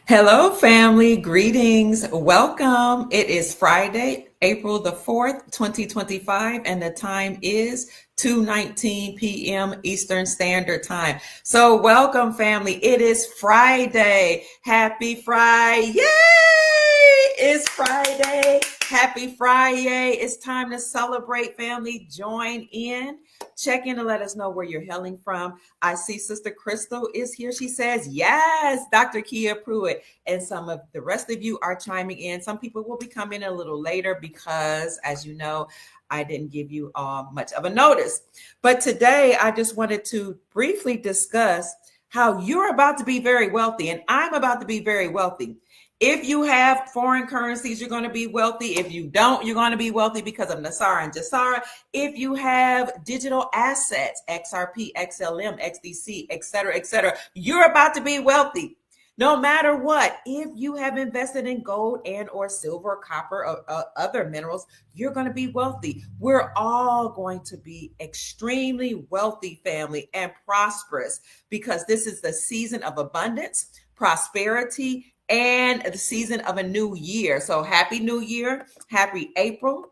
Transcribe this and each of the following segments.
Hello, family. Greetings. Welcome. It is Friday, April the 4th, 2025, and the time is 2:19 p.m. Eastern Standard Time. So, welcome, family. It is Friday. Happy Friday. Yay! It's Friday. Happy Friday. It's time to celebrate, family. Join in. Check in to let us know where you're hailing from. I see Sister Crystal is here. She says, yes, Dr. Kia Pruitt. And some of the rest of you are chiming in. Some people will be coming a little later because, as you know, I didn't give you much of a notice. But today, I just wanted to briefly discuss how you're about to be very wealthy, and I'm about to be very wealthy. If you have foreign currencies, you're going to be wealthy. If you don't, you're going to be wealthy because of Nasara and Jasara. If you have digital assets, XRP, XLM, XDC, et cetera, you're about to be wealthy. No matter what, if you have invested in gold and or silver, copper, or other minerals, you're going to be wealthy. We're all going to be extremely wealthy, family, and prosperous because this is the season of abundance, prosperity, and the season of a new year. So happy new year. Happy April.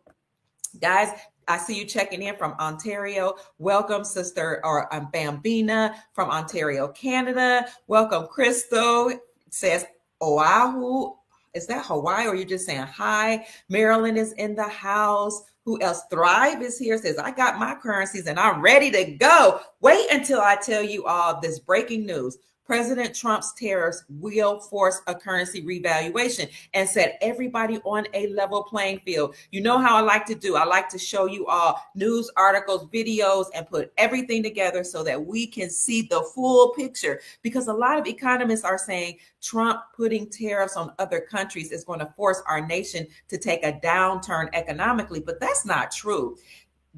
Guys, I see you checking in from Ontario. Welcome, Sister or Bambina from Ontario, Canada. Welcome, Crystal. It says Oahu. Is that Hawaii or you're just saying hi? Maryland is in the house. Who else? Thrive is here. Says, I got my currencies and I'm ready to go. Wait until I tell you all this breaking news. President Trump's tariffs will force a currency revaluation and set everybody on a level playing field. You know how I like to do. I like to show you all news articles, videos, and put everything together so that we can see the full picture. Because a lot of economists are saying Trump putting tariffs on other countries is going to force our nation to take a downturn economically. But that's not true.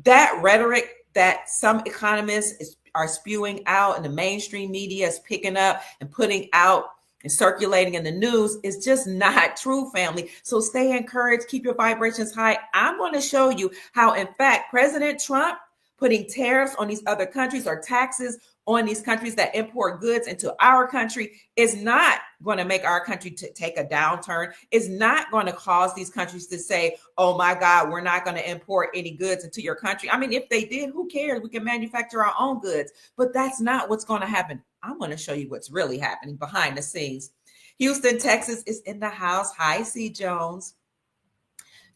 That rhetoric that some economists are spewing out and the mainstream media is picking up and putting out and circulating in the news is just not true, family. So stay encouraged, keep your vibrations high. I'm going to show you how, in fact, President Trump putting tariffs on these other countries or taxes on these countries that import goods into our country is not going to make our country take a downturn. It's not going to cause these countries to say, oh my God, we're not going to import any goods into your country. I mean, if they did, who cares? We can manufacture our own goods, but that's not what's going to happen. I'm going to show you what's really happening behind the scenes. Houston, Texas is in the house. Hi, C. Jones.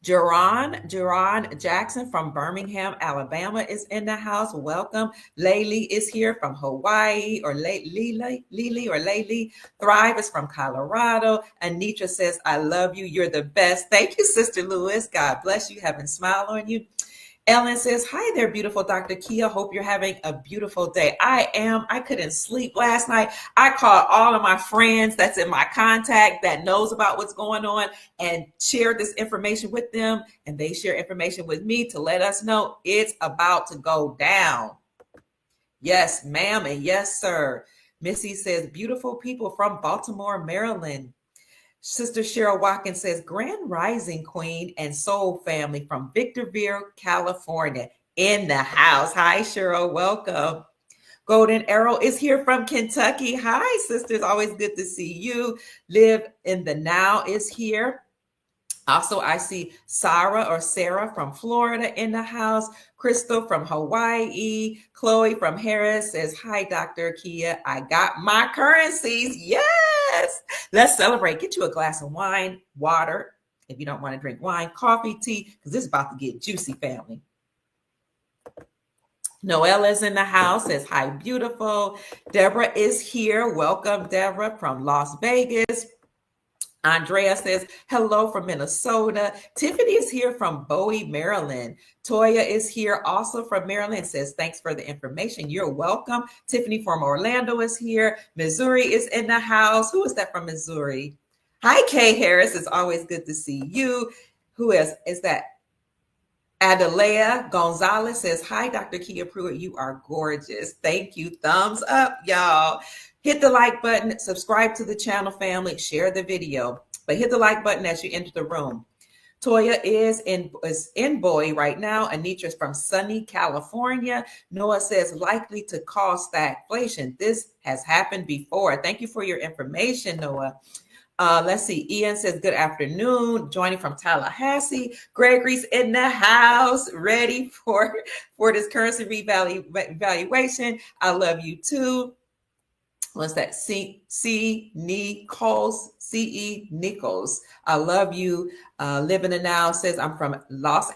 Jerron Jackson from Birmingham, Alabama is in the house. Welcome. Laylee is here from Hawaii, or Laylee. Thrive is from Colorado. Anitra says, I love you. You're the best. Thank you, Sister Lewis. God bless you. Having smile on you. Ellen says, hi there, beautiful Dr. Kia. Hope you're having a beautiful day. I am. I couldn't sleep last night. I called all of my friends that's in my contact that knows about what's going on and shared this information with them. And they share information with me to let us know it's about to go down. Yes, ma'am. And yes, sir. Missy says, beautiful people from Baltimore, Maryland. Sister Cheryl Watkins says, Grand Rising Queen and Soul Family from Victorville, California in the house. Hi, Cheryl. Welcome. Golden Arrow is here from Kentucky. Hi, sisters. Always good to see you. Live in the Now is here. Also, I see Sarah from Florida in the house. Crystal from Hawaii. Chloe from Harris says, hi, Dr. Kia. I got my currencies. Yes. Let's celebrate. Get you a glass of wine, water, if you don't want to drink wine, coffee, tea, because this is about to get juicy, family. Noella's in the house, says, hi, beautiful. Deborah is here. Welcome, Deborah from Las Vegas. Andrea says, hello from Minnesota. Tiffany is here from Bowie, Maryland. Toya is here also from Maryland, says, thanks for the information. You're welcome. Tiffany from Orlando is here. Missouri is in the house. Who is that from Missouri? Hi, Kay Harris. It's always good to see you. Who is that? Adelea Gonzalez says, hi, Dr. Kia Pruitt. You are gorgeous. Thank you. Thumbs up, y'all. Hit the like button, subscribe to the channel, family, share the video, but hit the like button as you enter the room. Toya is in Bowie right now. Anitra's from sunny California. Noah says, likely to cause stagflation. This has happened before. Thank you for your information, Noah. Let's see. Ian says, good afternoon. Joining from Tallahassee. Gregory's in the house, ready for this currency revaluation. I love you too. What's that? C. Nichols. I love you. Living in Now says, I'm from Las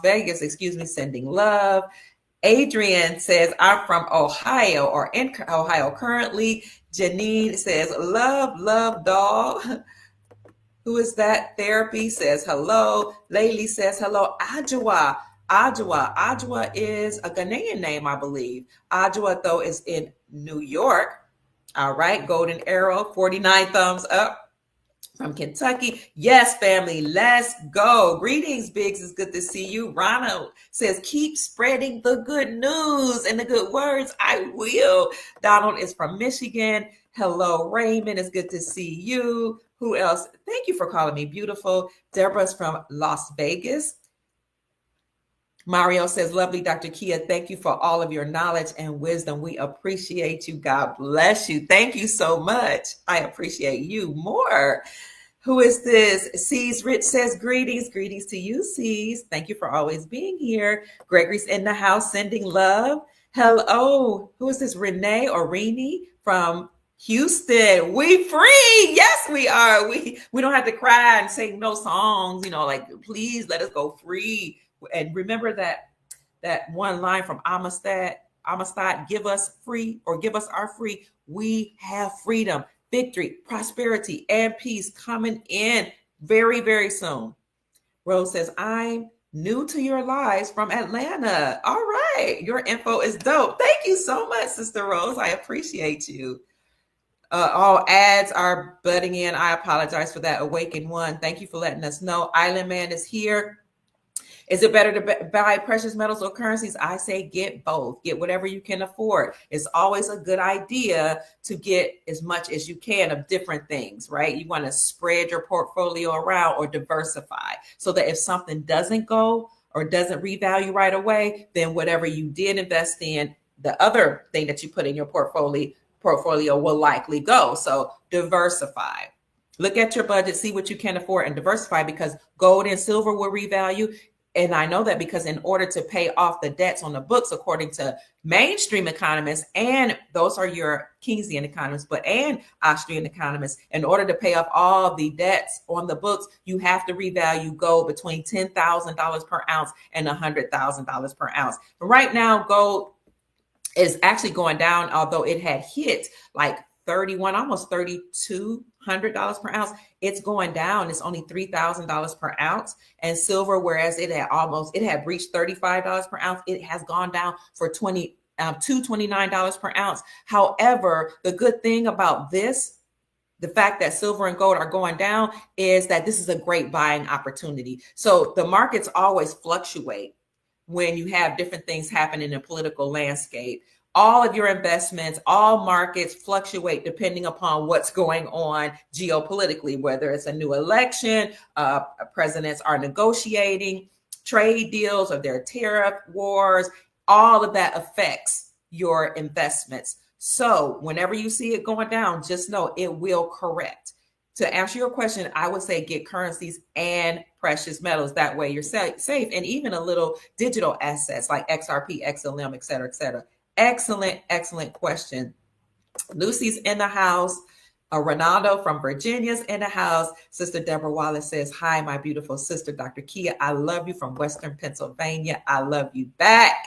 Vegas, sending love. Adrian says, I'm from Ohio or in Ohio currently. Janine says, love, dog. Who is that? Therapy says hello. Laylee says hello. Adjoa is a Ghanaian name, I believe. Adjoa, though, is in New York. All right. Golden Arrow, 49 thumbs up from Kentucky. Yes, family, let's go. Greetings, Biggs. It's good to see you. Ronald says, keep spreading the good news and the good words. I will. Donald is from Michigan. Hello, Raymond. It's good to see you. Who else? Thank you for calling me beautiful. Deborah's from Las Vegas. Mario says, lovely Dr. Kia, thank you for all of your knowledge and wisdom. We appreciate you. God bless you. Thank you so much. I appreciate you more. Who is this? C's Rich says, greetings to you, C's. Thank you for always being here. Gregory's in the house sending love. Hello. Who is this? Renee or Rini from Houston. We free. Yes, we are. We don't have to cry and sing no songs, like, please let us go free. And remember that one line from Amistad, give us free or give us our free. We have freedom, victory, prosperity, and peace coming in very, very soon. Rose says, I'm new to your lives from Atlanta. All right. Your info is dope. Thank you so much, Sister Rose. I appreciate you. All ads are butting in. I apologize for that. Awakened One. Thank you for letting us know. Island Man is here. Is it better to buy precious metals or currencies? I say get both. Get whatever you can afford. It's always a good idea to get as much as you can of different things, right? You want to spread your portfolio around or diversify so that if something doesn't go or doesn't revalue right away, then whatever you did invest in, the other thing that you put in your portfolio will likely go. So diversify. Look at your budget, see what you can afford and diversify, because gold and silver will revalue. And I know that because in order to pay off the debts on the books, according to mainstream economists, and those are your Keynesian economists, and Austrian economists, in order to pay off all the debts on the books, you have to revalue gold between $10,000 per ounce and $100,000 per ounce. But right now, gold is actually going down, although it had hit like 31, almost $3,200 per ounce. It's going down. It's only $3,000 per ounce. And silver, whereas it had reached $35 per ounce, it has gone down for $29 per ounce. However, the good thing about this, the fact that silver and gold are going down, is that this is a great buying opportunity. So the markets always fluctuate when you have different things happen in the political landscape. All of your investments, all markets fluctuate depending upon what's going on geopolitically, whether it's a new election, presidents are negotiating trade deals, or there are tariff wars. All of that affects your investments. So whenever you see it going down, just know it will correct. To answer your question, I would say get currencies and precious metals. That way you're safe, and even a little digital assets like XRP, XLM, et cetera, et cetera. Excellent question. Lucy's in the house. Ronaldo from Virginia's in the house. Sister Deborah Wallace says, hi, my beautiful sister, Dr. Kia. I love you from Western Pennsylvania. I love you back.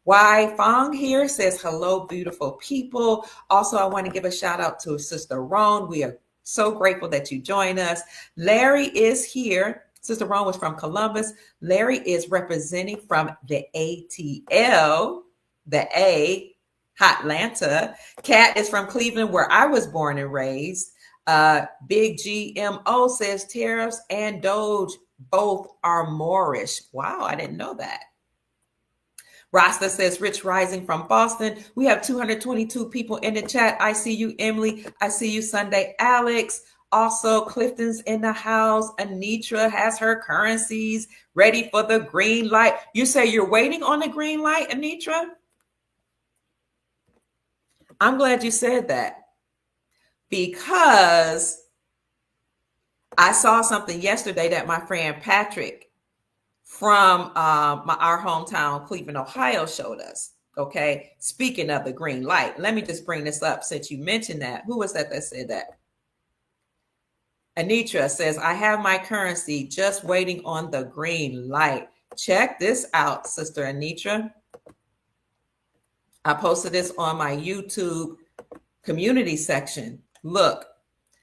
Wai Fong here says, hello, beautiful people. Also, I want to give a shout out to Sister Roan. We are so grateful that you join us. Larry is here. Sister Roan was from Columbus. Larry is representing from the ATL. The A, Hotlanta. Kat is from Cleveland, where I was born and raised. Big GMO says tariffs and Doge both are Moorish. Wow, I didn't know that. Rasta says Rich Rising from Boston. We have 222 people in the chat. I see you, Emily. I see you, Sunday Alex. Also, Clifton's in the house. Anitra has her currencies ready for the green light. You say you're waiting on the green light, Anitra? I'm glad you said that, because I saw something yesterday that my friend Patrick from our hometown, Cleveland, Ohio, showed us. Okay. Speaking of the green light, let me just bring this up since you mentioned that. Who was that said that? Anitra says, I have my currency just waiting on the green light. Check this out, Sister Anitra. I posted this on my YouTube community section. Look,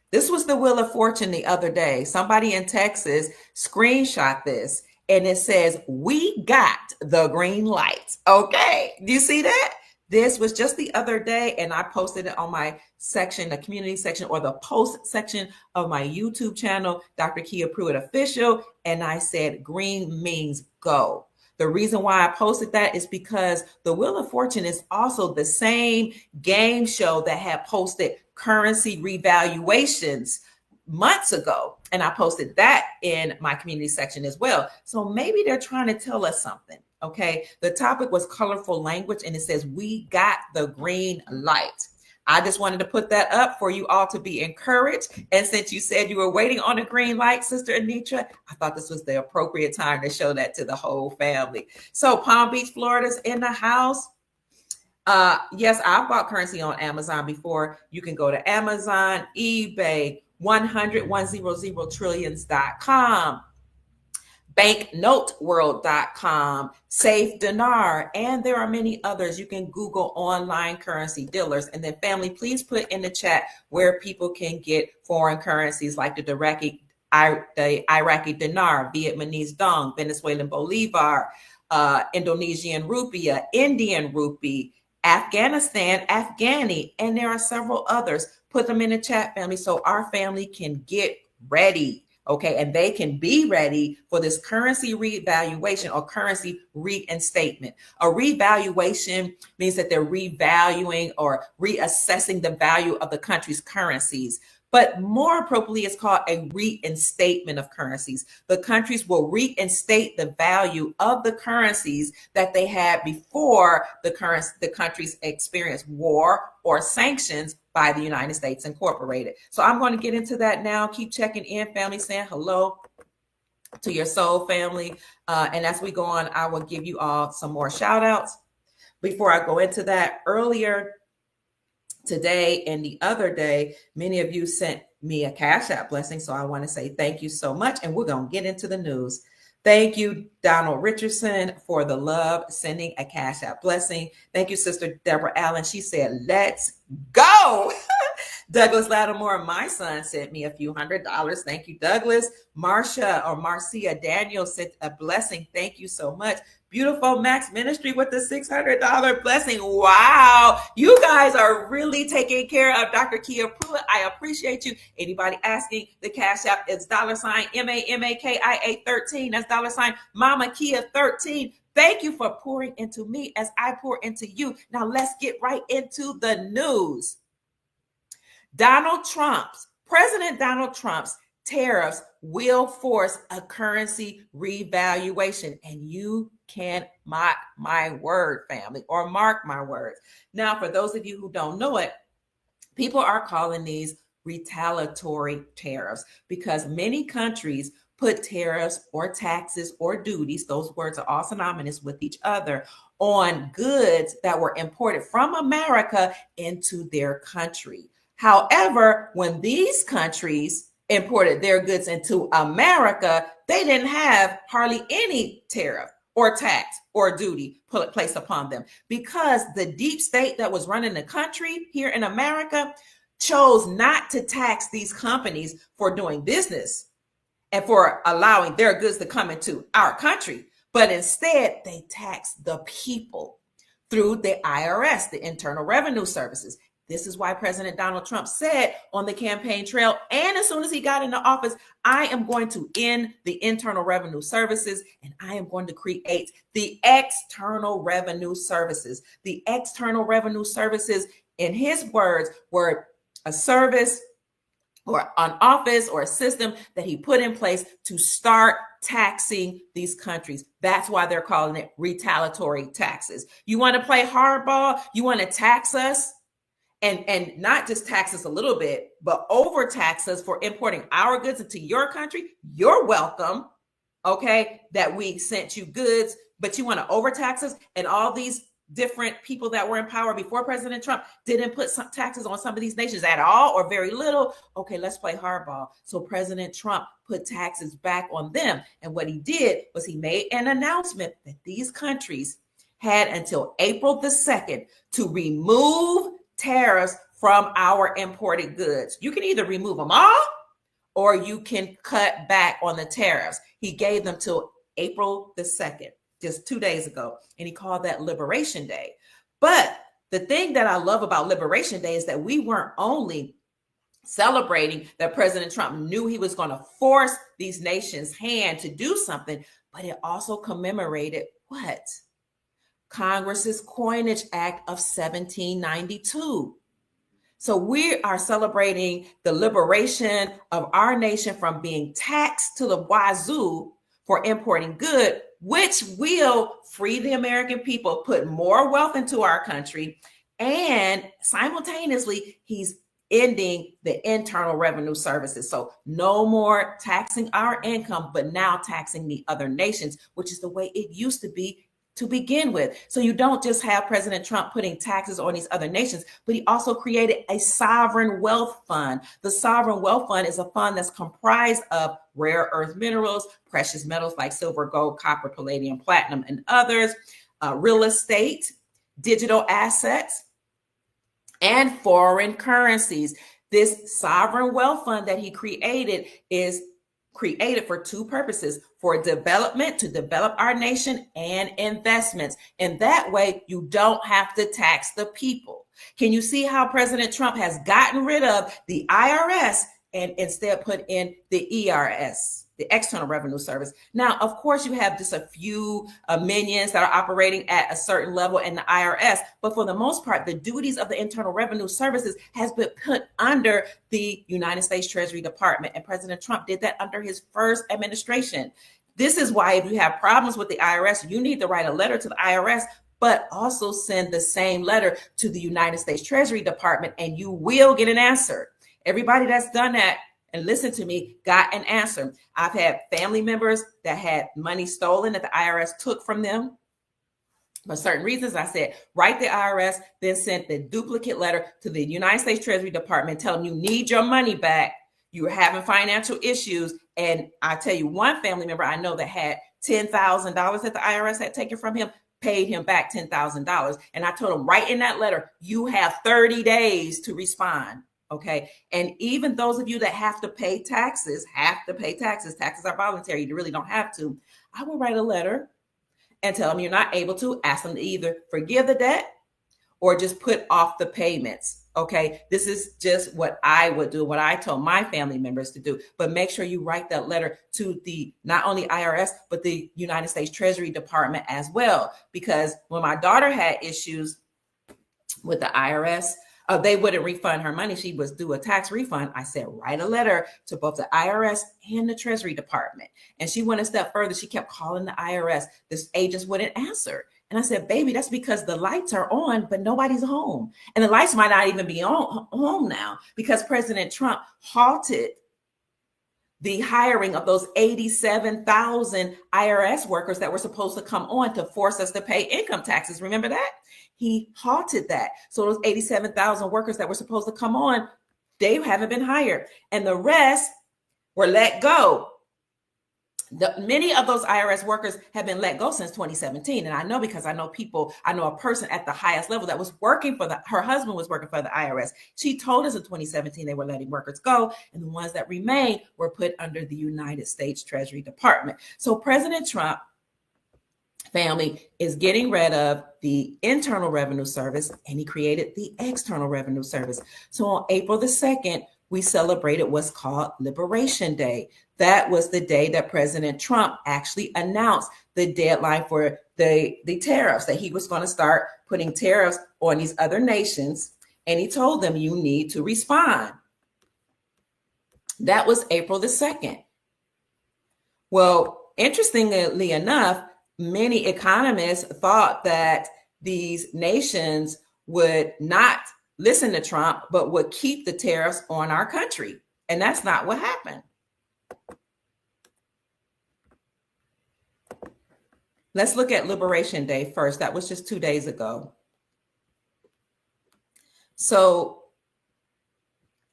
this was the Wheel of Fortune the other day. Somebody in Texas screenshot this and it says, we got the green light. Okay. Do you see that? This was just the other day, and I posted it on my section, the community section, or the post section of my YouTube channel, Dr. Kia Pruitt Official, and I said, green means go. The reason why I posted that is because the Wheel of Fortune is also the same game show that had posted currency revaluations months ago. And I posted that in my community section as well. So maybe they're trying to tell us something. Okay. The topic was colorful language, and it says, we got the green light. I just wanted to put that up for you all to be encouraged. And since you said you were waiting on a green light, Sister Anitra, I thought this was the appropriate time to show that to the whole family. So Palm Beach, Florida's in the house. Yes, I've bought currency on Amazon before. You can go to Amazon, eBay, 100trillions.com, banknoteworld.com, Safe Dinar, and there are many others. You can Google online currency dealers. And then family, please put in the chat where people can get foreign currencies like the Iraqi dinar, Vietnamese dong, Venezuelan bolivar, Indonesian rupiah, Indian rupee, Afghanistan, Afghani, and there are several others. Put them in the chat, family, so our family can get ready. Okay, and they can be ready for this currency revaluation or currency reinstatement. A revaluation means that they're revaluing or reassessing the value of the country's currencies. But more appropriately, it's called a reinstatement of currencies. The countries will reinstate the value of the currencies that they had before the countries experienced war or sanctions by the United States Incorporated. So I'm going to get into that now. Keep checking in, family, saying hello to your soul family. And as we go on, I will give you all some more shout outs. Before I go into that, earlier today and the other day, many of you sent me a Cash App blessing. So I want to say thank you so much. And we're going to get into the news. Thank you, Donald Richardson, for the love, sending a Cash App blessing. Thank you, Sister Deborah Allen. She said, let's go. Douglas Lattimore, my son, sent me a few $100s. Thank you, Douglas. Marcia Daniel sent a blessing. Thank you so much. Beautiful Max Ministry with the $600 blessing. Wow. You guys are really taking care of Dr. Kia Pruitt. I appreciate you. Anybody asking, the Cash App is $MAMAKIA 13. That's Mama Kia 13. Thank you for pouring into me as I pour into you. Now let's get right into the news. President Donald Trump's tariffs will force a currency revaluation, and you can mock my word, family, or mark my words. Now, for those of you who don't know it, people are calling these retaliatory tariffs because many countries put tariffs or taxes or duties, those words are all synonymous with each other, on goods that were imported from America into their country. However, when these countries imported their goods into America, they didn't have hardly any tariff or tax or duty placed upon them because the deep state that was running the country here in America chose not to tax these companies for doing business and for allowing their goods to come into our country, but instead they taxed the people through the IRS, the Internal Revenue Services. This is why President Donald Trump said on the campaign trail, and as soon as he got into office, I am going to end the Internal Revenue Services and I am going to create the External Revenue Services. The External Revenue Services, in his words, were a service or an office or a system that he put in place to start taxing these countries. That's why they're calling it retaliatory taxes. You want to play hardball? You want to tax us? and not just tax us a little bit, but overtax us for importing our goods into your country. You're welcome, okay, that we sent you goods, but you want to overtax us. And all these different people that were in power before President Trump didn't put some taxes on some of these nations at all or very little. Okay, let's play hardball. So President Trump put taxes back on them. And what he did was he made an announcement that these countries had until April the 2nd to remove tariffs from our imported goods. You can either remove them all or you can cut back on the tariffs. He gave them till April the 2nd, just 2 days ago, and he called that Liberation Day. But the thing that I love about Liberation Day is that we weren't only celebrating that President Trump knew he was going to force these nations' hand to do something, but it also commemorated what? Congress's Coinage Act of 1792. So we are celebrating the liberation of our nation from being taxed to the wazoo for importing goods, which will free the American people, put more wealth into our country, and simultaneously, he's ending the Internal Revenue Services. So no more taxing our income, but now taxing the other nations, which is the way it used to be to begin with. So you don't just have President Trump putting taxes on these other nations, but he also created a sovereign wealth fund. The sovereign wealth fund is a fund that's comprised of rare earth minerals, precious metals like silver, gold, copper, palladium, platinum, and others, real estate, digital assets, and foreign currencies. This sovereign wealth fund that he created is created for two purposes: for development, to develop our nation, and investments. And that way you don't have to tax the people. Can you see how President Trump has gotten rid of the IRS and instead put in the ERS, the External Revenue Service? Now, of course, you have just a few minions that are operating at a certain level in the IRS, but for the most part, the duties of the Internal Revenue Services has been put under the United States Treasury Department, and President Trump did that under his first administration. This is why if you have problems with the IRS, you need to write a letter to the IRS, but also send the same letter to the United States Treasury Department, and you will get an answer. Everybody that's done that and listen to me got an answer. I've had family members that had money stolen that the IRS took from them for certain reasons. I said, write the IRS, then send the duplicate letter to the United States Treasury Department, tell them you need your money back. You're having financial issues. And I tell you, one family member I know that had $10,000 that the IRS had taken from him, paid him back $10,000. And I told him, write in that letter, you have 30 days to respond. Okay. And even those of you that have to pay taxes, taxes are voluntary. You really don't have to. I will write a letter and tell them you're not able to. Ask them to either forgive the debt or just put off the payments. Okay. This is just what I would do, what I told my family members to do. But make sure you write that letter to the not only IRS, but the United States Treasury Department as well. Because when my daughter had issues with the IRS, they wouldn't refund her money. She was due a tax refund. I said, write a letter to both the IRS and the Treasury Department. And she went a step further. She kept calling the IRS. This agent wouldn't answer. And I said, baby, that's because the lights are on, but nobody's home. And the lights might not even be on home now because President Trump halted the hiring of those 87,000 IRS workers that were supposed to come on to force us to pay income taxes. Remember that? He halted that. So those 87,000 workers that were supposed to come on, they haven't been hired. And the rest were let go. Many of those IRS workers have been let go since 2017. And I know because I know a person at the highest level that was working for her husband was working for the IRS. She told us in 2017 they were letting workers go. And the ones that remained were put under the United States Treasury Department. So President Trump family is getting rid of the Internal Revenue Service and he created the External Revenue Service. So on April the 2nd, we celebrated what's called Liberation Day. That was the day that President Trump actually announced the deadline for the tariffs, that he was going to start putting tariffs on these other nations. And he told them, you need to respond. That was April the 2nd. Well, interestingly enough, many economists thought that these nations would not listen to Trump, but would keep the tariffs on our country. And that's not what happened. Let's look at Liberation Day first. That was just 2 days ago. So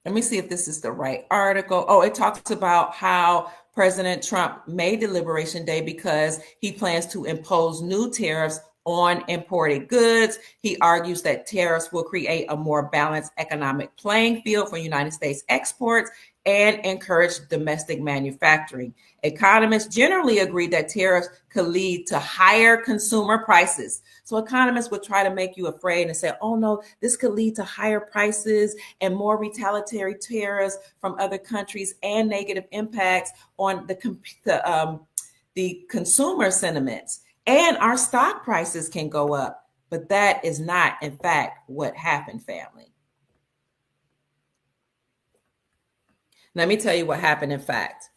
let me see if this is the right article. Oh, it talks about how President Trump made the Liberation Day because he plans to impose new tariffs on imported goods. He argues that tariffs will create a more balanced economic playing field for United States exports and encourage domestic manufacturing. Economists generally agree that tariffs could lead to higher consumer prices. So economists would try to make you afraid and say, oh no, this could lead to higher prices and more retaliatory tariffs from other countries and negative impacts on the consumer sentiments. And our stock prices can go up. But that is not, in fact, what happened, family. Let me tell you what happened, in fact.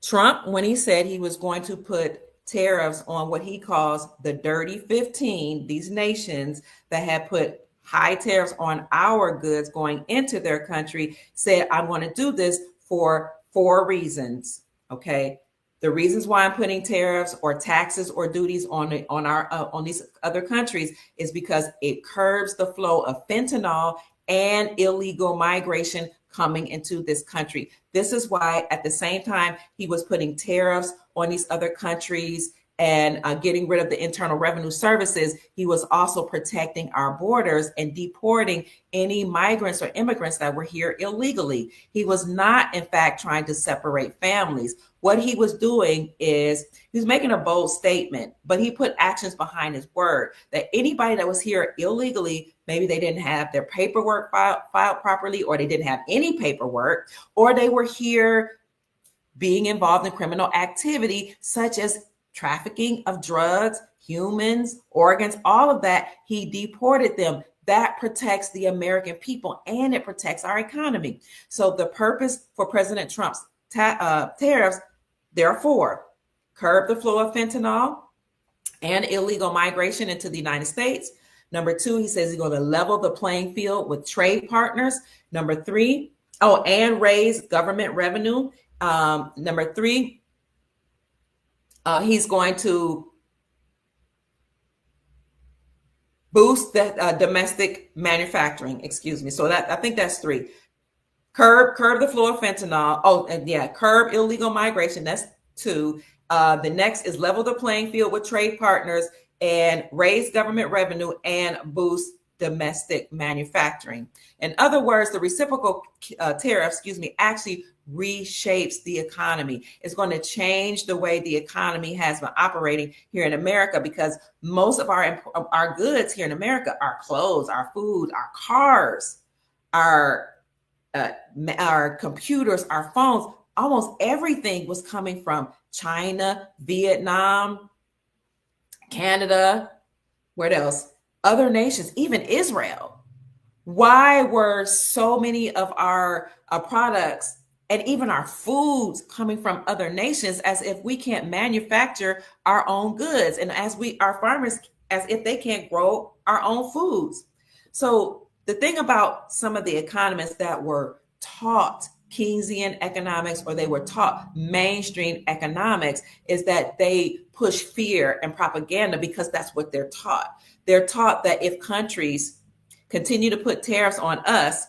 Trump, when he said he was going to put tariffs on what he calls the Dirty 15, these nations that had put high tariffs on our goods going into their country, said, I'm going to do this for 4 reasons. Okay. The reasons why I'm putting tariffs or taxes or duties on these other countries is because it curbs the flow of fentanyl and illegal migration coming into this country. This is why at the same time he was putting tariffs on these other countries and getting rid of the Internal Revenue Services, he was also protecting our borders and deporting any migrants or immigrants that were here illegally. He was not, in fact, trying to separate families. What he was doing is he was making a bold statement, but he put actions behind his word that anybody that was here illegally, maybe they didn't have their paperwork filed properly, or they didn't have any paperwork, or they were here being involved in criminal activity such as trafficking of drugs, humans, organs, all of that, he deported them. That protects the American people and it protects our economy. So the purpose for President Trump's tariffs, there are 4. Curb the flow of fentanyl and illegal migration into the United States. Number 2, he says he's going to level the playing field with trade partners. Number 3, and raise government revenue. Number 3, he's going to boost the domestic manufacturing. Excuse me. So that I think that's 3. Curb the flow of fentanyl. Oh, and yeah, curb illegal migration. That's 2. The next is level the playing field with trade partners and raise government revenue and boost domestic manufacturing. In other words, the reciprocal tariff, actually reshapes the economy. It's going to change the way the economy has been operating here in America, because most of our goods here in America, our clothes, our food, our cars, our computers, our phones, almost everything was coming from China, Vietnam, Canada, what else? Other nations, even Israel. Why were so many of our products and even our foods coming from other nations, as if we can't manufacture our own goods, and our farmers, as if they can't grow our own foods? So the thing about some of the economists that were taught Keynesian economics, or they were taught mainstream economics, is that they push fear and propaganda because that's what they're taught. They're taught that if countries continue to put tariffs on us,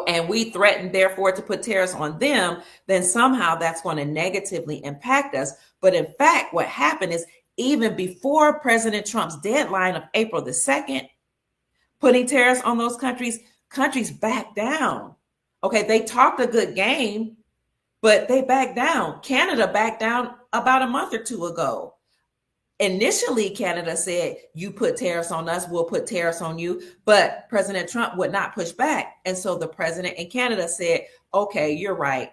and we threaten, therefore, to put tariffs on them, then somehow that's going to negatively impact us. But in fact, what happened is, even before President Trump's deadline of April the 2nd, putting tariffs on those countries backed down. Okay, they talked a good game, but they backed down. Canada backed down about a month or 2 ago. Initially, Canada said, you put tariffs on us, we'll put tariffs on you. But President Trump would not push back. And so the president in Canada said, okay, you're right.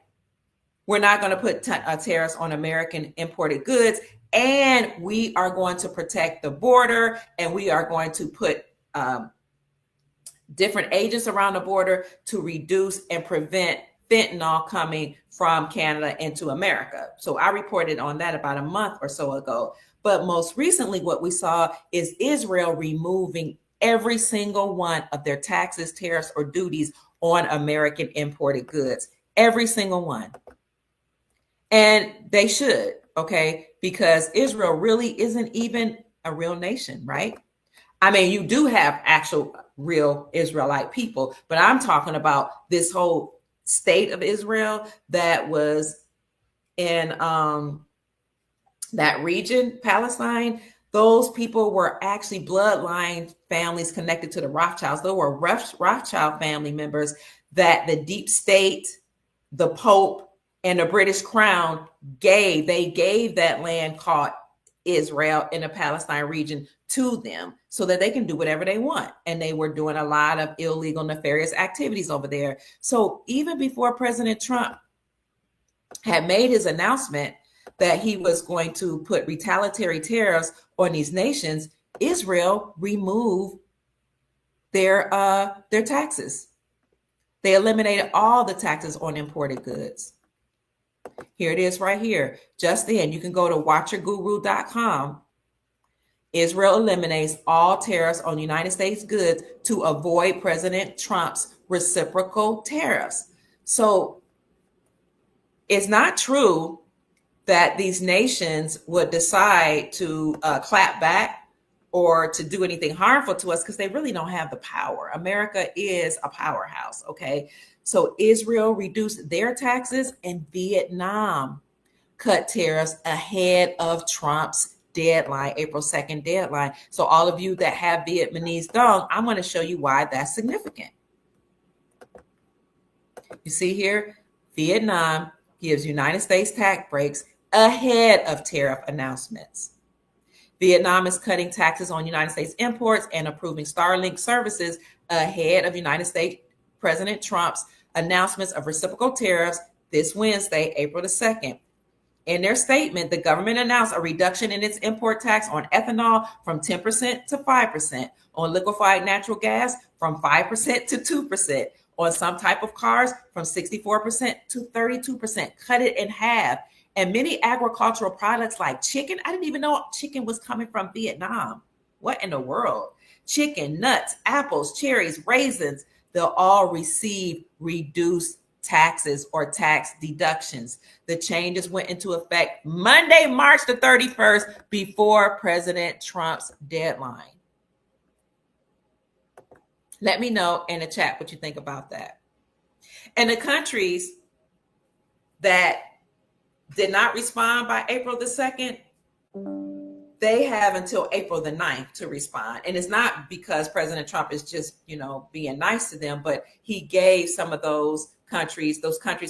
We're not going to put tariffs on American imported goods. And we are going to protect the border. And we are going to put different agents around the border to reduce and prevent fentanyl coming from Canada into America. So I reported on that about a month or so ago. But most recently, what we saw is Israel removing every single one of their taxes, tariffs, or duties on American imported goods. Every single one. And they should, okay? Because Israel really isn't even a real nation, right? I mean, you do have actual real Israelite people, but I'm talking about this whole state of Israel that was in that region, Palestine. Those people were actually bloodline families connected to the Rothschilds. Those were Rothschild family members that the deep state, the Pope, and the British Crown gave. They gave that land called Israel in the Palestine region to them so that they can do whatever they want. And they were doing a lot of illegal, nefarious activities over there. So even before President Trump had made his announcement that he was going to put retaliatory tariffs on these nations, Israel removed their taxes. They eliminated all the taxes on imported goods. Here it is right here. Just then, you can go to watcherguru.com. Israel eliminates all tariffs on United States goods to avoid President Trump's reciprocal tariffs. So it's not true that these nations would decide to clap back or to do anything harmful to us because they really don't have the power. America is a powerhouse, okay? So Israel reduced their taxes and Vietnam cut tariffs ahead of Trump's deadline, April 2nd deadline. So all of you that have Vietnamese dong, I'm going to show you why that's significant. You see here, Vietnam gives United States tax breaks ahead of tariff announcements. Vietnam is cutting taxes on United States imports and approving Starlink services ahead of United States President Trump's announcements of reciprocal tariffs this Wednesday, April the 2nd. In their statement, the government announced a reduction in its import tax on ethanol from 10% to 5%, on liquefied natural gas from 5% to 2%, on some type of cars from 64% to 32%, cut it in half. And many agricultural products like chicken, I didn't even know chicken was coming from Vietnam. What in the world? Chicken, nuts, apples, cherries, raisins, they'll all receive reduced taxes or tax deductions. The changes went into effect Monday, March the 31st, before President Trump's deadline. Let me know in the chat what you think about that. And the countries that did not respond by April the 2nd, they have until April the 9th to respond. And it's not because President Trump is just, being nice to them, but he gave some of those countries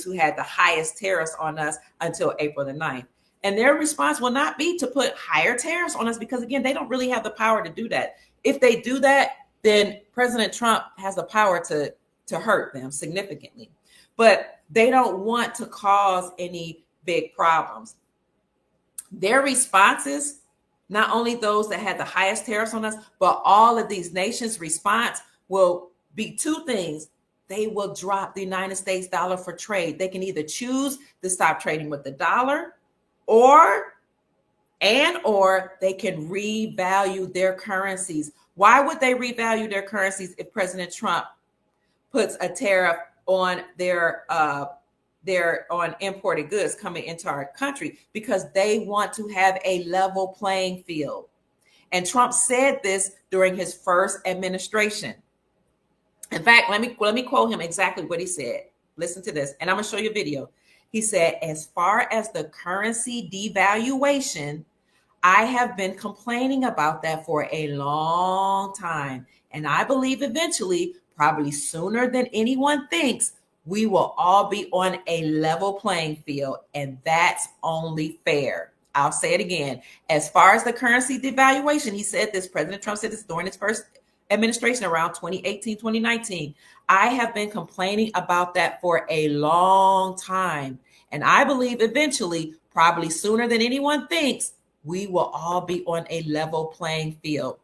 who had the highest tariffs on us until April the 9th. And their response will not be to put higher tariffs on us because, again, they don't really have the power to do that. If they do that, then President Trump has the power to hurt them significantly. But they don't want to cause any big problems. Their responses, not only those that had the highest tariffs on us, but all of these nations' response will be two things. They will drop the United States dollar for trade. They can either choose to stop trading with the dollar or they can revalue their currencies. Why would they revalue their currencies if President Trump puts a tariff on their on imported goods coming into our country? Because they want to have a level playing field. And Trump said this during his first administration. In fact, let me quote him exactly what he said. Listen to this, and I'm going to show you a video. He said, as far as the currency devaluation, I have been complaining about that for a long time. And I believe eventually, probably sooner than anyone thinks, we will all be on a level playing field. And that's only fair. I'll say it again. As far as the currency devaluation, he said this, President Trump said this during his first administration around 2018, 2019. I have been complaining about that for a long time. And I believe eventually, probably sooner than anyone thinks, we will all be on a level playing field.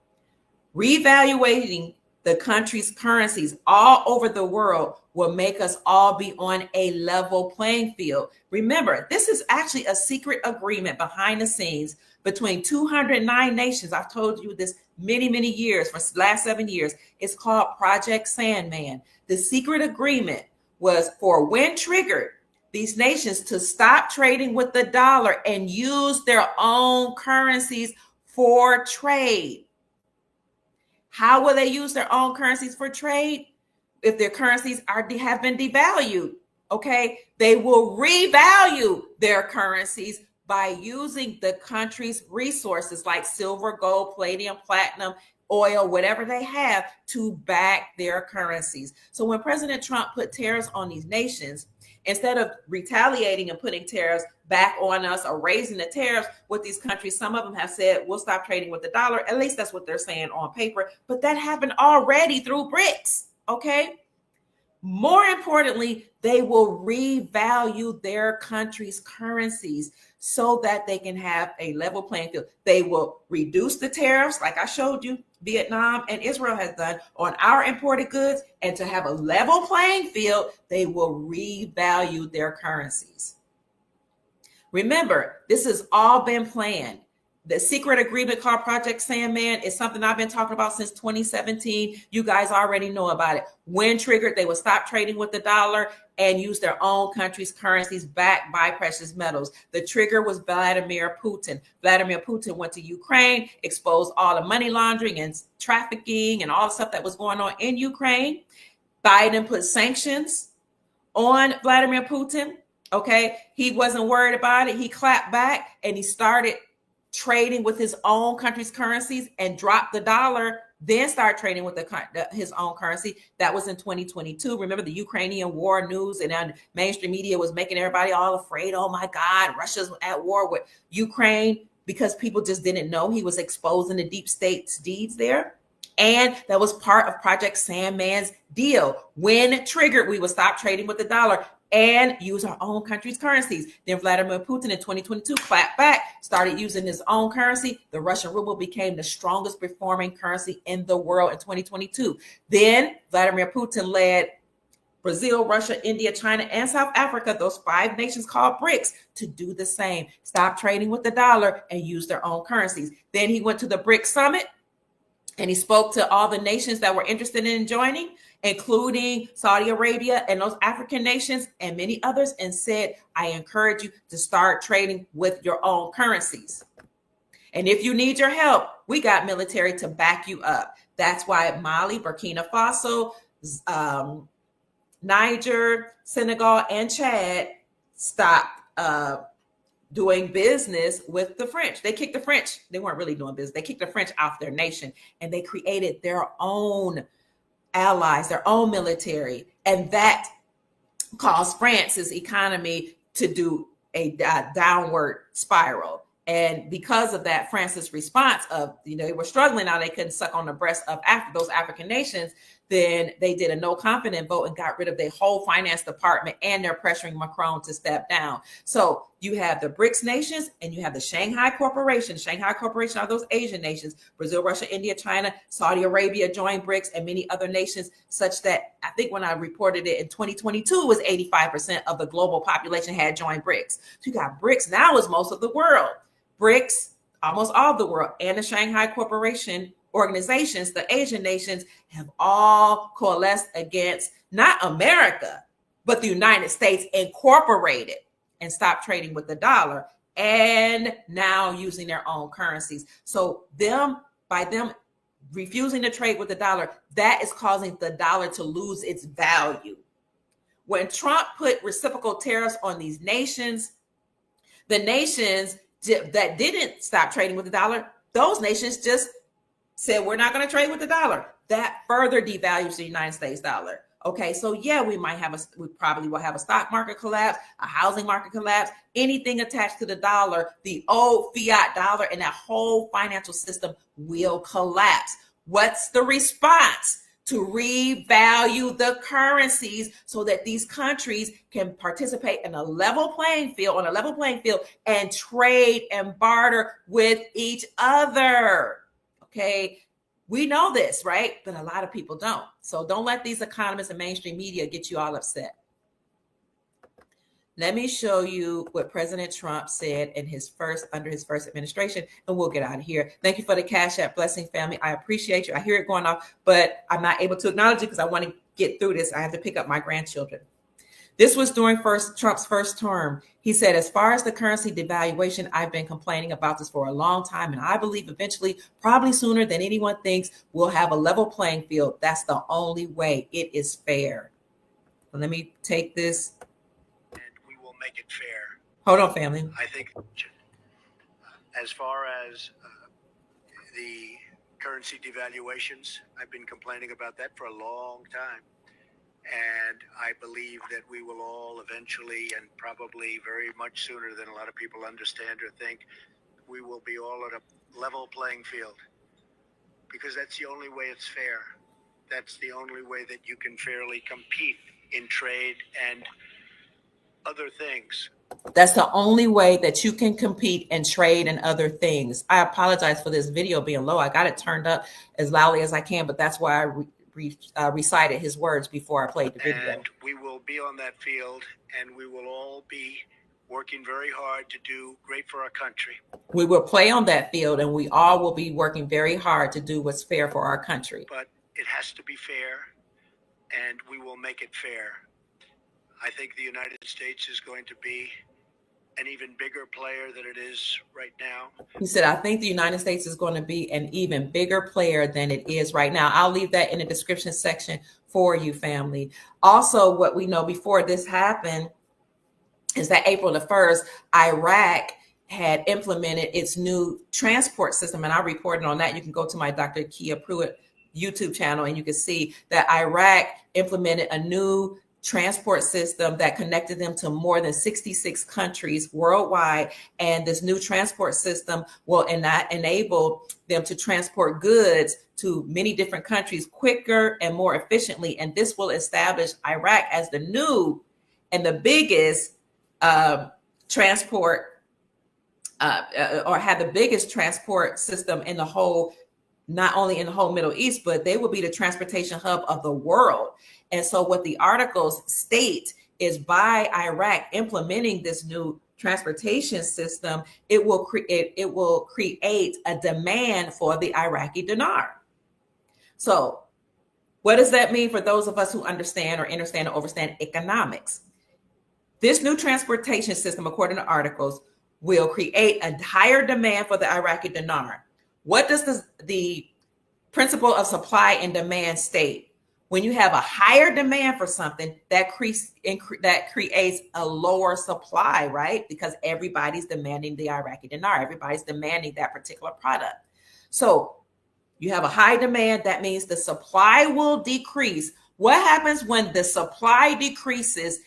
Revaluating the country's currencies all over the world will make us all be on a level playing field. Remember, this is actually a secret agreement behind the scenes between 209 nations. I've told you this many, many years, for the last 7 years. It's called Project Sandman. The secret agreement was for, when triggered, these nations to stop trading with the dollar and use their own currencies for trade. How will they use their own currencies for trade? If their currencies have been devalued, okay, they will revalue their currencies by using the country's resources like silver, gold, palladium, platinum, oil, whatever they have, to back their currencies. So when President Trump put tariffs on these nations, instead of retaliating and putting tariffs back on us or raising the tariffs with these countries, some of them have said, we'll stop trading with the dollar. At least that's what they're saying on paper. But that happened already through BRICS, okay? More importantly, they will revalue their country's currencies so that they can have a level playing field. They will reduce the tariffs, like I showed you, Vietnam and Israel has done on our imported goods. And to have a level playing field, they will revalue their currencies. Remember, this has all been planned. The secret agreement called Project Sandman is something I've been talking about since 2017. You guys already know about it. When triggered, they will stop trading with the dollar and use their own country's currencies backed by precious metals. The trigger was Vladimir Putin. Vladimir Putin went to Ukraine, exposed all the money laundering and trafficking and all the stuff that was going on in Ukraine. Biden put sanctions on Vladimir Putin. Okay, he wasn't worried about it. He clapped back and he started trading with his own country's currencies and dropped the dollar, then start trading with his own currency. That was in 2022. Remember the Ukrainian war news, and mainstream media was making everybody all afraid. Oh my God, Russia's at war with Ukraine, because people just didn't know he was exposing the deep state's deeds there. And that was part of Project Sandman's deal. When triggered, we would stop trading with the dollar and use our own country's currencies. Then Vladimir Putin in 2022 clapped back, started using his own currency. The Russian ruble became the strongest performing currency in the world in 2022. Then Vladimir Putin led Brazil, Russia, India, China, and South Africa, those 5 nations called BRICS, to do the same. Stop trading with the dollar and use their own currencies. Then he went to the BRICS summit and he spoke to all the nations that were interested in joining, including Saudi Arabia and those African nations and many others, and said, I encourage you to start trading with your own currencies. And if you need your help, we got military to back you up. That's why Mali, Burkina Faso, Niger, Senegal, and Chad stopped doing business with the French. They kicked the French. They weren't really doing business. They kicked the French off their nation, and they created their own allies, their own military. And that caused France's economy to do a downward spiral. And because of that, France's response of, they were struggling now, they couldn't suck on the breast of those African nations. Then they did a no confidence vote and got rid of their whole finance department, and they're pressuring Macron to step down. So you have the BRICS nations and you have the Shanghai Corporation. Shanghai Corporation are those Asian nations. Brazil, Russia, India, China, Saudi Arabia joined BRICS, and many other nations, such that I think when I reported it in 2022, it was 85% of the global population had joined BRICS. So you got BRICS now is most of the world. BRICS, almost all of the world, and the Shanghai Corporation organizations, the Asian nations, have all coalesced against not America, but the United States Incorporated, and stopped trading with the dollar and now using their own currencies. So by them refusing to trade with the dollar, that is causing the dollar to lose its value. When Trump put reciprocal tariffs on these nations, the nations that didn't stop trading with the dollar, those nations just said, we're not going to trade with the dollar. That further devalues the United States dollar. Okay, so yeah, we probably will have a stock market collapse, a housing market collapse, anything attached to the dollar, the old fiat dollar, and that whole financial system will collapse. What's the response? To revalue the currencies so that these countries can participate in a level playing field, and trade and barter with each other. Okay, we know this, right? But a lot of people don't. So don't let these economists and mainstream media get you all upset. Let me show you what President Trump said under his first administration, and we'll get out of here. Thank you for the Cash App blessing, family. I appreciate you. I hear it going off, but I'm not able to acknowledge it because I want to get through this. I have to pick up my grandchildren. This was during Trump's first term. He said, as far as the currency devaluation, I've been complaining about this for a long time, and I believe eventually, probably sooner than anyone thinks, we'll have a level playing field. That's the only way. It is fair. So let me take this. And we will make it fair. Hold on, family. I think as far as the currency devaluations, I've been complaining about that for a long time. And I believe that we will all eventually, and probably very much sooner than a lot of people understand or think, we will be all at a level playing field. Because that's the only way it's fair. That's the only way that you can fairly compete in trade and other things. That's the only way that you can compete and trade and other things. I apologize for this video being low. I got it turned up as loudly as I can, but that's why I recited his words before I played the video. And we will be on that field, and we will all be working very hard to do great for our country. We will play on that field, and we all will be working very hard to do what's fair for our country. But it has to be fair, and we will make it fair. I think the United States is going to be an even bigger player than it is right now. He said, I think the United States is going to be an even bigger player than it is right now. I'll leave that in the description section for you, family. Also, what we know before this happened is that April the 1st, Iraq had implemented its new transport system. And I reported on that. You can go to my Dr. Kia Pruitt YouTube channel and you can see that Iraq implemented a new transport system that connected them to more than 66 countries worldwide. And this new transport system will enable them to transport goods to many different countries quicker and more efficiently. And this will establish Iraq as the new and the biggest transport or have the biggest transport system in the whole, not only in the whole Middle East, but they will be the transportation hub of the world. And so what the articles state is by Iraq implementing this new transportation system, it will create a demand for the Iraqi dinar. So what does that mean for those of us who understand or understand or overstand economics? This new transportation system, according to articles, will create a higher demand for the Iraqi dinar. What does the principle of supply and demand state? When you have a higher demand for something, that creates a lower supply, right? Because everybody's demanding the Iraqi dinar. Everybody's demanding that particular product. So you have a high demand. That means the supply will decrease. What happens when the supply decreases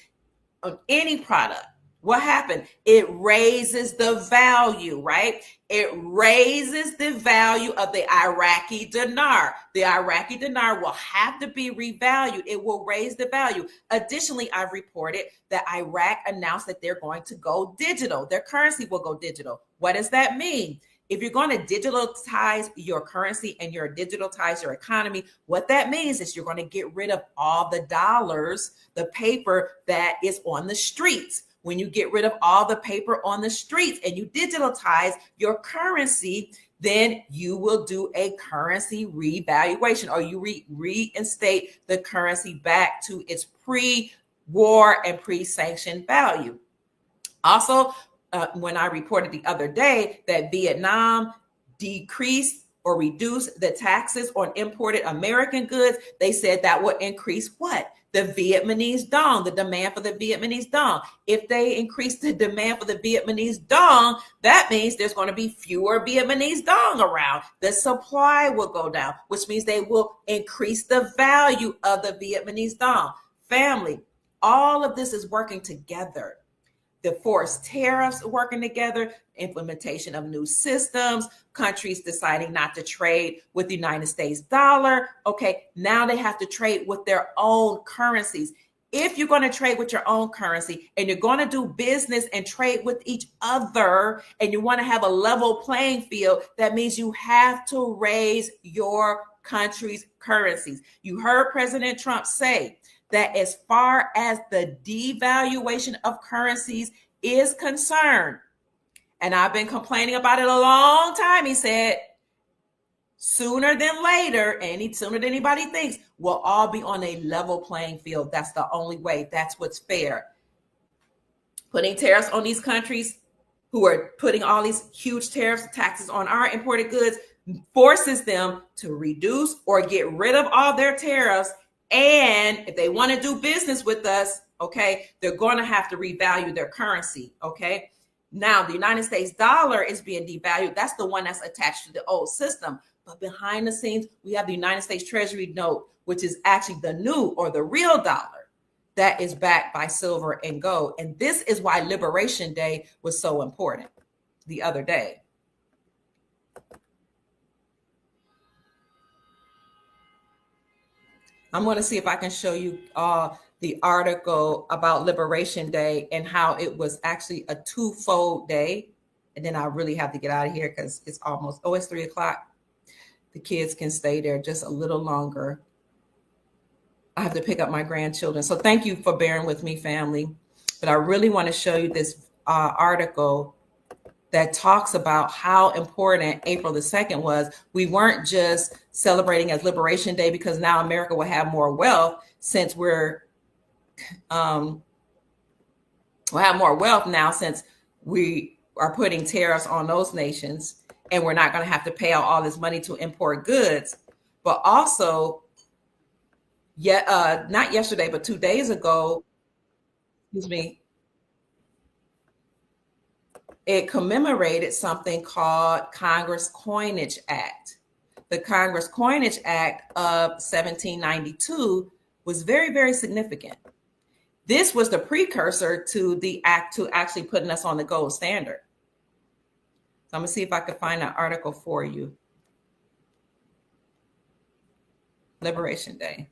of any product? What happened? It raises the value, right? It raises the value of the Iraqi dinar. The Iraqi dinar will have to be revalued. It will raise the value. Additionally, I've reported that Iraq announced that they're going to go digital. Their currency will go digital. What does that mean? If you're going to digitalize your currency and you're digitalize your economy, what that means is you're going to get rid of all the dollars, the paper that is on the streets. When you get rid of all the paper on the streets and you digitalize your currency, then you will do a currency revaluation, or you reinstate the currency back to its pre-war and pre-sanctioned value. Also, when I reported the other day that Vietnam decreased or reduced the taxes on imported American goods, they said that would increase what? The Vietnamese dong, the demand for the Vietnamese dong. If they increase the demand for the Vietnamese dong, that means there's going to be fewer Vietnamese dong around. The supply will go down, which means they will increase the value of the Vietnamese dong. Family, all of this is working together. The forced tariffs working together, implementation of new systems, countries deciding not to trade with the United States dollar. Okay, now they have to trade with their own currencies. If you're going to trade with your own currency and you're going to do business and trade with each other and you want to have a level playing field, that means you have to raise your country's currencies. You heard President Trump say that as far as the devaluation of currencies is concerned, and I've been complaining about it a long time, he said, sooner than later, sooner than anybody thinks, we'll all be on a level playing field. That's the only way. That's what's fair. Putting tariffs on these countries who are putting all these huge tariffs, taxes on our imported goods, forces them to reduce or get rid of all their tariffs. And if they want to do business with us, okay, they're going to have to revalue their currency, okay? Now, the United States dollar is being devalued. That's the one that's attached to the old system. But behind the scenes, we have the United States Treasury note, which is actually the new or the real dollar that is backed by silver and gold. And this is why Liberation Day was so important the other day. I'm going to see if I can show you the article about Liberation Day and how it was actually a twofold day. And then I really have to get out of here because it's almost, it's 3 o'clock. The kids can stay there just a little longer. I have to pick up my grandchildren. So thank you for bearing with me, family. But I really want to show you this article that talks about how important April the 2nd was. We weren't just celebrating as Liberation Day because now America will have more wealth since we'll have more wealth now since we are putting tariffs on those nations and we're not going to have to pay out all this money to import goods. But also, not yesterday, but 2 days ago, it commemorated something called Congress Coinage Act. The Congress Coinage Act of 1792 was very, very significant. This was the precursor to the act to actually putting us on the gold standard. So I'm going to see if I can find an article for you. Liberation Day.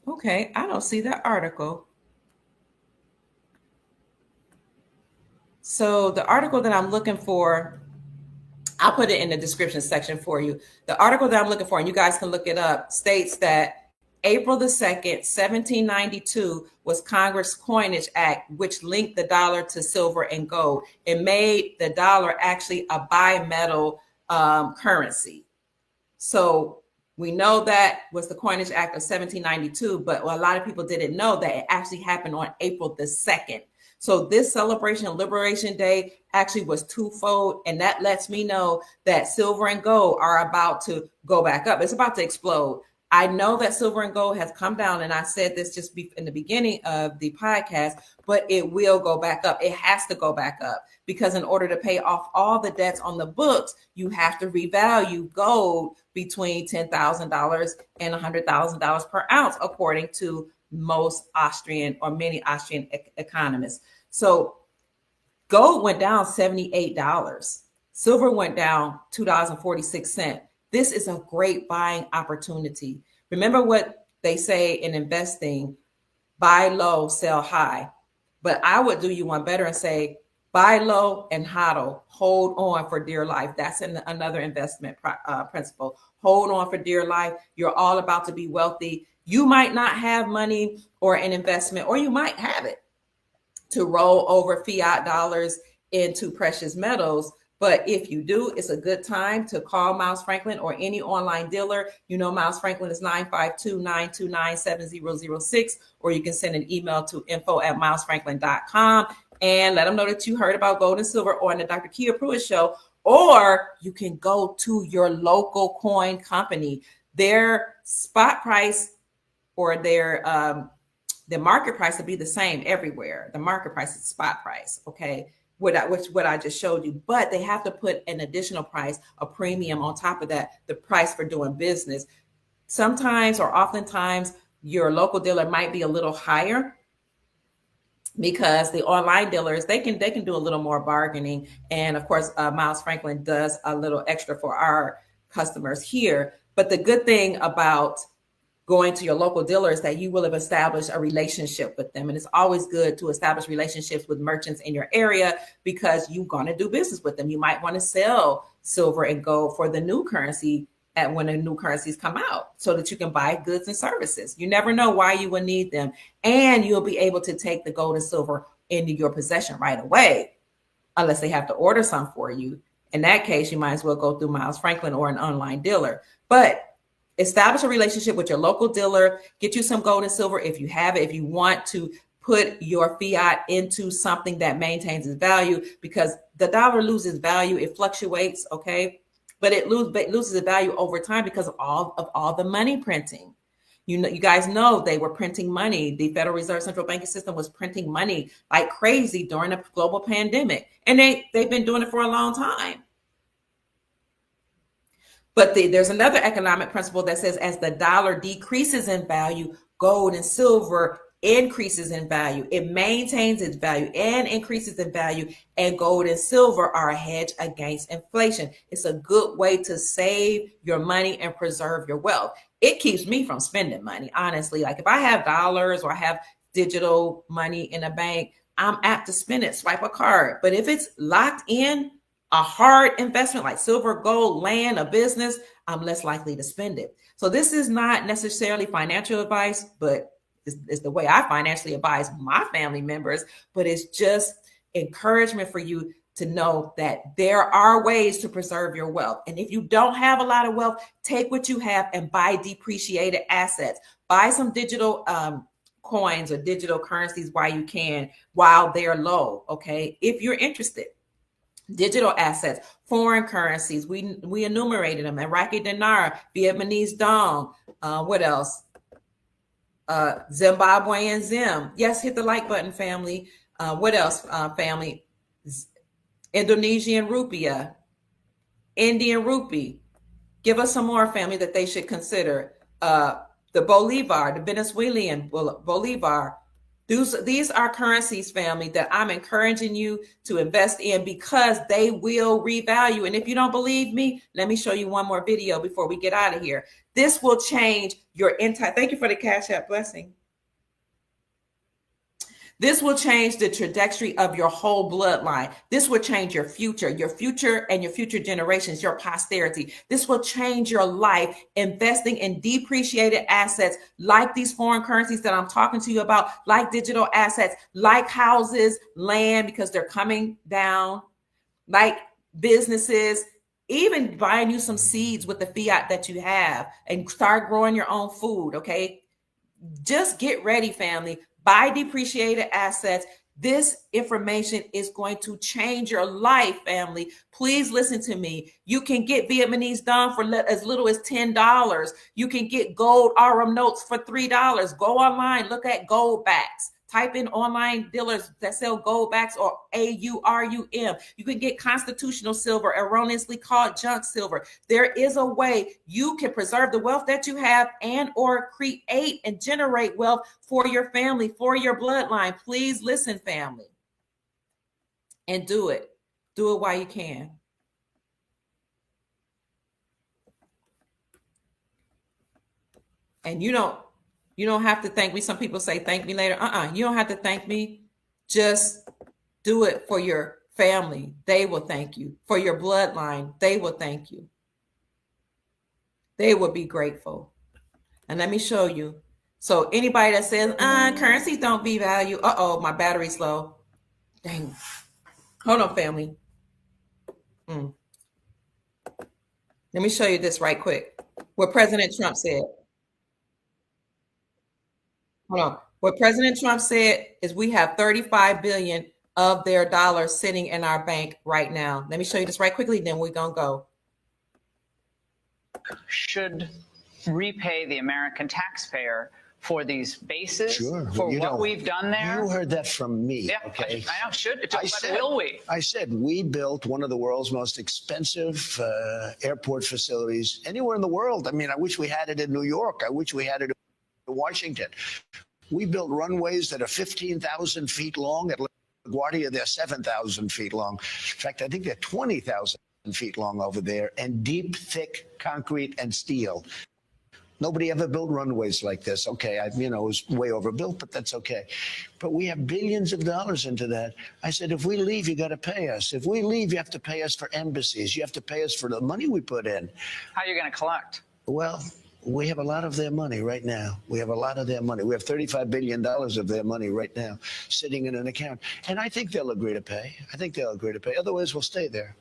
Okay, I don't see that article. So the article that I'm looking for, I'll put it in the description section for you. The article that I'm looking for, and you guys can look it up, states that April the 2nd, 1792 was Congress Coinage Act, which linked the dollar to silver and gold. It made the dollar actually a bimetal currency. So we know that was the Coinage Act of 1792, but a lot of people didn't know that it actually happened on April the 2nd. So this celebration of Liberation Day actually was twofold, and that lets me know that silver and gold are about to go back up. It's about to explode. I know that silver and gold has come down, and I said this just in the beginning of the podcast, but it will go back up. It has to go back up because in order to pay off all the debts on the books, you have to revalue gold between $10,000 and $100,000 per ounce, according to most Austrian or many Austrian economists. So gold went down $78. Silver went down $2.46. This is a great buying opportunity. Remember what they say in investing, buy low, sell high. But I would do you one better and say, buy low and hodl, hold on for dear life. That's another investment principle. Hold on for dear life. You're all about to be wealthy. You might not have money or an investment, or you might have it to roll over fiat dollars into precious metals. But if you do, it's a good time to call Miles Franklin or any online dealer. You know, Miles Franklin is 952-929-7006, or you can send an email to info@milesfranklin.com and let them know that you heard about gold and silver on the Dr. Kia Pruitt Show. Or you can go to your local coin company. Their spot price or their market price will be the same everywhere. The market price is spot price, okay? What I just showed you, but they have to put an additional price, a premium on top of that, the price for doing business. Sometimes or oftentimes your local dealer might be a little higher because the online dealers, they can do a little more bargaining. And of course, Miles Franklin does a little extra for our customers here. But the good thing about going to your local dealer is that you will have established a relationship with them. And it's always good to establish relationships with merchants in your area because you're going to do business with them. You might want to sell silver and gold for the new currency at when the new currencies come out so that you can buy goods and services. You never know why you will need them. And you'll be able to take the gold and silver into your possession right away, unless they have to order some for you. In that case, you might as well go through Miles Franklin or an online dealer. But establish a relationship with your local dealer, get you some gold and silver if you have it, if you want to put your fiat into something that maintains its value, because the dollar loses value, it fluctuates, okay? But it loses its value over time because of all the money printing. You guys know they were printing money. The Federal Reserve Central Banking System was printing money like crazy during a global pandemic. And they've been doing it for a long time. But there's another economic principle that says as the dollar decreases in value, gold and silver increases in value. It maintains its value and increases in value, and gold and silver are a hedge against inflation. It's a good way to save your money and preserve your wealth. It keeps me from spending money, honestly. Like if I have dollars or I have digital money in a bank, I'm apt to spend it, swipe a card. But if it's locked in, a hard investment like silver, gold, land, a business, I'm less likely to spend it. So this is not necessarily financial advice, but it's the way I financially advise my family members. But it's just encouragement for you to know that there are ways to preserve your wealth. And if you don't have a lot of wealth, take what you have and buy depreciated assets. Buy some digital coins or digital currencies while you can, while they're low, okay? If you're interested. Digital assets, foreign currencies, we enumerated them: Iraqi dinar, Vietnamese dong, what else? Zimbabwean zim. Yes, hit the like button, family. What else, family? Indonesian rupiah, Indian rupee. Give us some more, family, that they should consider. The Bolivar, the Venezuelan Bolivar. These are currencies, family, that I'm encouraging you to invest in because they will revalue. And if you don't believe me, let me show you one more video before we get out of here. This will change your entire, thank you for the Cash App blessing. This will change the trajectory of your whole bloodline. This will change your future and your future generations, your posterity. This will change your life, investing in depreciated assets like these foreign currencies that I'm talking to you about, like digital assets, like houses, land, because they're coming down, like businesses, even buying you some seeds with the fiat that you have and start growing your own food, okay? Just get ready, family. Buy depreciated assets. This information is going to change your life, family. Please listen to me. You can get Vietnamese dong for as little as $10. You can get gold RM notes for $3. Go online, look at gold backs. Type in online dealers that sell gold backs or AURUM. You can get constitutional silver, erroneously called junk silver. There is a way you can preserve the wealth that you have and or create and generate wealth for your family, for your bloodline. Please listen, family, and do it. Do it while you can. And you don't have to thank me. Some people say thank me later. You don't have to thank me. Just do it for your family. They will thank you. For your bloodline, they will thank you. They will be grateful. And let me show you. So anybody that says, currencies don't be value. My battery's low. Dang. Hold on, family. Let me show you this right quick. What President Trump said. Hold on. What President Trump said is we have 35 billion of their dollars sitting in our bank right now. Let me show you this right quickly, then we're going to go. Should repay the American taxpayer for these bases, for what we've done there. You heard that from me. Yeah, okay. I know. Will we? I said we built one of the world's most expensive airport facilities anywhere in the world. I mean, I wish we had it in New York. I wish we had it in Washington. We built runways that are 15,000 feet long. At LaGuardia, they're 7,000 feet long. In fact, I think they're 20,000 feet long over there, and deep, thick concrete and steel. Nobody ever built runways like this. Okay, it was way overbuilt, but that's okay. But we have billions of dollars into that. I said, if we leave, you got to pay us. If we leave, you have to pay us for embassies. You have to pay us for the money we put in. How are you going to collect? Well, we have a lot of their money right now. We have a lot of their money. We have $35 billion of their money right now sitting in an account. And I think they'll agree to pay. Otherwise, we'll stay there.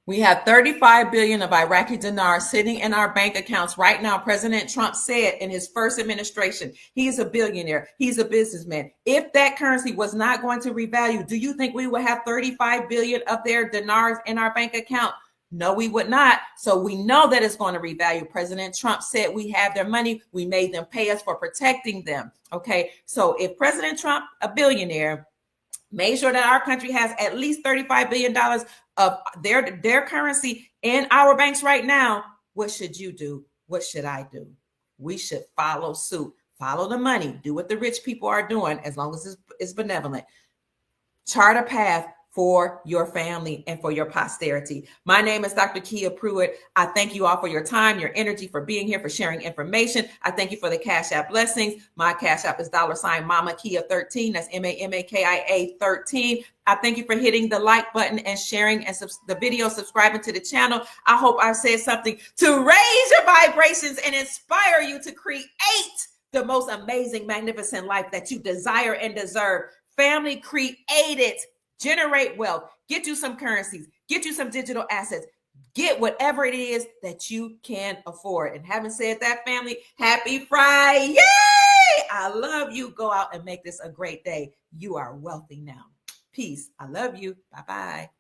We have 35 billion of Iraqi dinars sitting in our bank accounts right now. President Trump said in his first administration, he's a billionaire. He's a businessman. If that currency was not going to revalue, do you think we would have 35 billion of their dinars in our bank account? No, we would not. So we know that it's going to revalue. President Trump said we have their money. We made them pay us for protecting them. Okay. So if President Trump, a billionaire, made sure that our country has at least $35 billion of their currency in our banks right now, what should you do? What should I do? We should follow suit. Follow the money. Do what the rich people are doing as long as it's benevolent. Chart a path for your family and for your posterity. My name is Dr. Kia Pruitt. I thank you all for your time, your energy, for being here, for sharing information. I thank you for the Cash App blessings. My Cash App is $Mama Kia 13. That's MAMAKIA 13. I thank you for hitting the like button and sharing and the video, subscribing to the channel. I hope I said something to raise your vibrations and inspire you to create the most amazing, magnificent life that you desire and deserve. Family, create it. Generate wealth, get you some currencies, get you some digital assets, get whatever it is that you can afford. And having said that, family, happy Friday. Yay! I love you. Go out and make this a great day. You are wealthy now. Peace. I love you. Bye-bye.